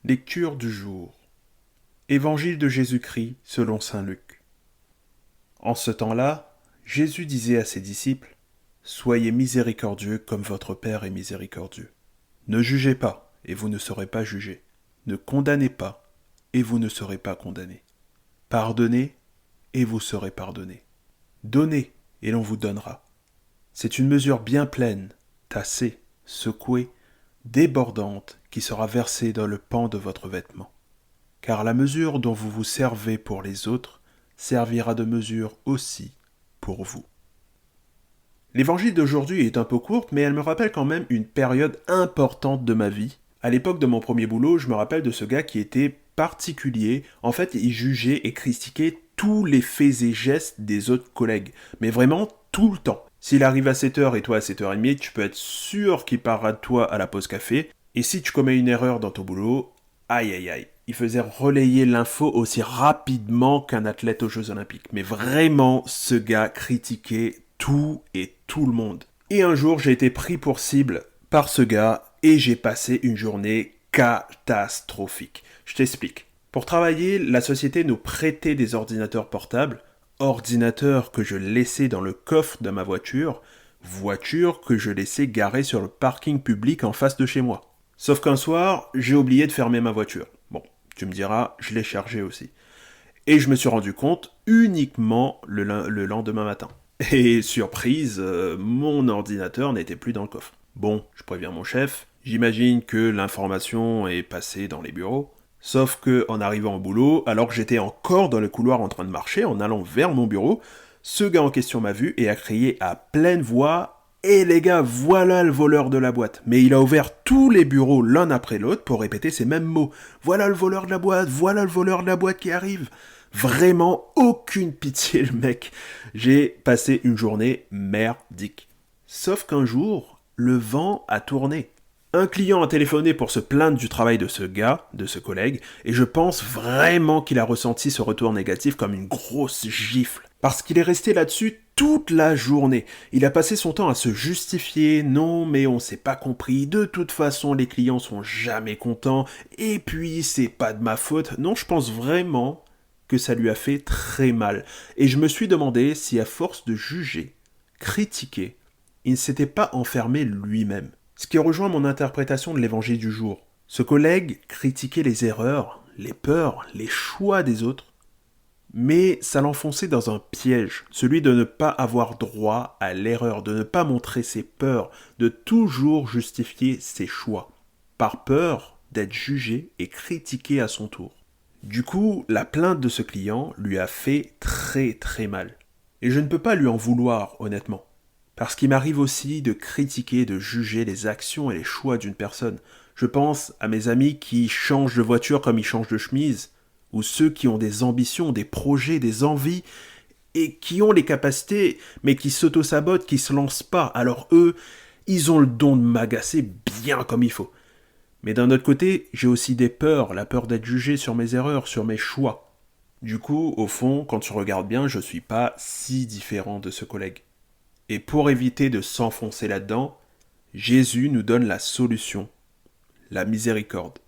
Lecture du jour. Évangile de Jésus-Christ selon saint Luc. En ce temps-là, Jésus disait à ses disciples : « Soyez miséricordieux comme votre Père est miséricordieux. Ne jugez pas, et vous ne serez pas jugés. Ne condamnez pas, et vous ne serez pas condamnés. Pardonnez, et vous serez pardonnés. Donnez, et l'on vous donnera. C'est une mesure bien pleine, tassée, secouée, débordante, qui sera versée dans le pan de votre vêtement. Car la mesure dont vous vous servez pour les autres servira de mesure aussi pour vous. » L'évangile d'aujourd'hui est un peu courte, mais elle me rappelle quand même une période importante de ma vie. À l'époque de mon premier boulot, je me rappelle de ce gars qui était particulier. En fait, il jugeait et critiquait tous les faits et gestes des autres collègues. Mais vraiment tout le temps. S'il arrive à 7h et toi à 7h30, tu peux être sûr qu'il parlera de toi à la pause café. Et si tu commets une erreur dans ton boulot, aïe aïe aïe. Il faisait relayer l'info aussi rapidement qu'un athlète aux Jeux Olympiques. Mais vraiment, ce gars critiquait tout et tout le monde. Et un jour, j'ai été pris pour cible par ce gars et j'ai passé une journée catastrophique. Je t'explique. Pour travailler, la société nous prêtait des ordinateurs portables, ordinateurs que je laissais dans le coffre de ma voiture que je laissais garée sur le parking public en face de chez moi. Sauf qu'un soir, j'ai oublié de fermer ma voiture. Bon, tu me diras, je l'ai chargée aussi. Et je me suis rendu compte uniquement le lendemain matin. Et surprise, mon ordinateur n'était plus dans le coffre. Bon, je préviens mon chef, j'imagine que l'information est passée dans les bureaux. Sauf que, en arrivant au boulot, alors que j'étais encore dans le couloir en train de marcher, en allant vers mon bureau, ce gars en question m'a vu et a crié à pleine voix : « Eh les gars, voilà le voleur de la boîte !» Mais il a ouvert tous les bureaux l'un après l'autre pour répéter ces mêmes mots. « Voilà le voleur de la boîte, voilà le voleur de la boîte qui arrive !» Vraiment aucune pitié, le mec. J'ai passé une journée merdique. Sauf qu'un jour, le vent a tourné. Un client a téléphoné pour se plaindre du travail de ce gars, de ce collègue, et je pense vraiment qu'il a ressenti ce retour négatif comme une grosse gifle. Parce qu'il est resté là-dessus toute la journée. Il a passé son temps à se justifier. Non, mais on s'est pas compris. De toute façon, les clients sont jamais contents. Et puis, c'est pas de ma faute. Non, je pense vraiment que ça lui a fait très mal. Et je me suis demandé si à force de juger, critiquer, il ne s'était pas enfermé lui-même. Ce qui rejoint mon interprétation de l'évangile du jour. Ce collègue critiquait les erreurs, les peurs, les choix des autres, mais ça l'enfonçait dans un piège, celui de ne pas avoir droit à l'erreur, de ne pas montrer ses peurs, de toujours justifier ses choix, par peur d'être jugé et critiqué à son tour. Du coup, la plainte de ce client lui a fait très très mal. Et je ne peux pas lui en vouloir, honnêtement. Parce qu'il m'arrive aussi de critiquer, de juger les actions et les choix d'une personne. Je pense à mes amis qui changent de voiture comme ils changent de chemise, ou ceux qui ont des ambitions, des projets, des envies, et qui ont les capacités, mais qui s'auto-sabotent, qui se lancent pas. Alors eux, ils ont le don de m'agacer bien comme il faut. Mais d'un autre côté, j'ai aussi des peurs, la peur d'être jugé sur mes erreurs, sur mes choix. Du coup, au fond, quand tu regardes bien, je suis pas si différent de ce collègue. Et pour éviter de s'enfoncer là-dedans, Jésus nous donne la solution, la miséricorde.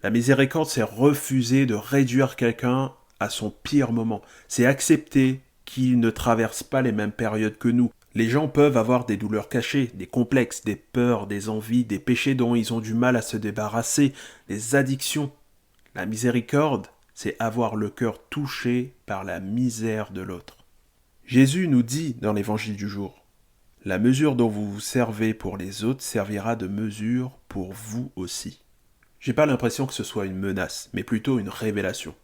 La miséricorde, c'est refuser de réduire quelqu'un à son pire moment. C'est accepter qu'il ne traverse pas les mêmes périodes que nous. Les gens peuvent avoir des douleurs cachées, des complexes, des peurs, des envies, des péchés dont ils ont du mal à se débarrasser, des addictions. La miséricorde, c'est avoir le cœur touché par la misère de l'autre. Jésus nous dit dans l'évangile du jour : « La mesure dont vous vous servez pour les autres servira de mesure pour vous aussi. » J'ai pas l'impression que ce soit une menace, mais plutôt une révélation.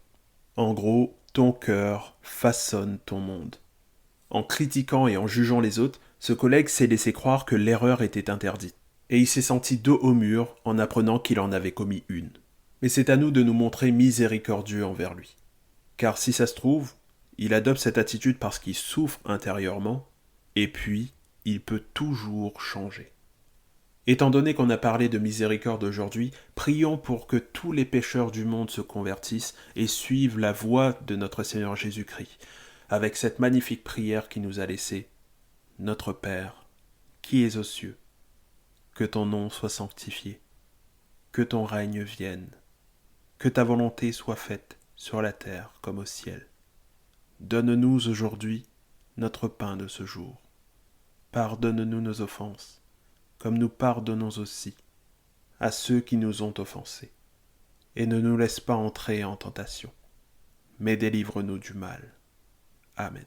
En gros, ton cœur façonne ton monde. En critiquant et en jugeant les autres, ce collègue s'est laissé croire que l'erreur était interdite. Et il s'est senti dos au mur en apprenant qu'il en avait commis une. Mais c'est à nous de nous montrer miséricordieux envers lui. Car si ça se trouve, il adopte cette attitude parce qu'il souffre intérieurement, et puis il peut toujours changer. Étant donné qu'on a parlé de miséricorde aujourd'hui, prions pour que tous les pécheurs du monde se convertissent et suivent la voie de notre Seigneur Jésus-Christ, avec cette magnifique prière qui nous a laissée : « Notre Père, qui es aux cieux, que ton nom soit sanctifié, que ton règne vienne, que ta volonté soit faite sur la terre comme au ciel. Donne-nous aujourd'hui notre pain de ce jour. Pardonne-nous nos offenses, comme nous pardonnons aussi à ceux qui nous ont offensés. Et ne nous laisse pas entrer en tentation, mais délivre-nous du mal. Amen.